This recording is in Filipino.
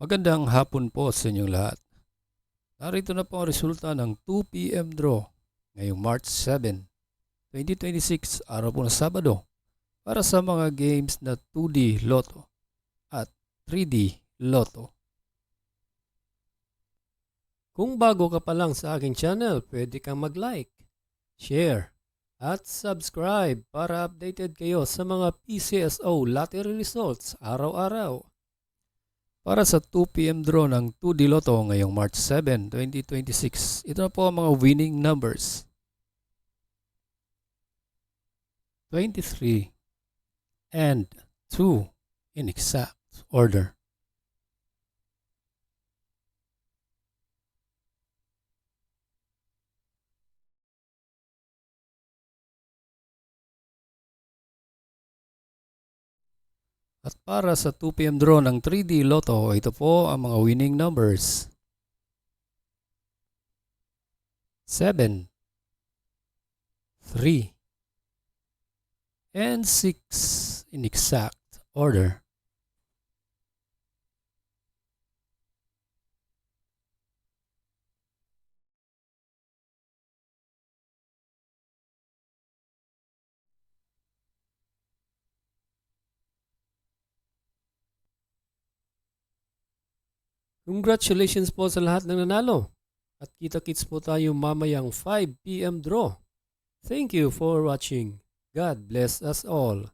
Magandang hapon po sa inyong lahat. Narito na po ang resulta ng 2 p.m. draw ngayong March 7, 2026, araw po ng Sabado, para sa mga games na 2D Lotto at 3D Lotto. Kung bago ka pa lang sa aking channel, pwede kang mag-like, share, at subscribe para updated kayo sa mga PCSO lottery results araw-araw. Para sa 2 p.m. draw ng 2D Lotto ngayong March 7, 2026, ito na po ang mga winning numbers. 23 and 2 in exact order. At para sa 2 p.m. draw ng 3D Lotto, ito po ang mga winning numbers. 7, 3, and 6 in exact order. Congratulations po sa lahat ng nanalo. At kita-kits po tayo mamayang 5 p.m. draw. Thank you for watching. God bless us all.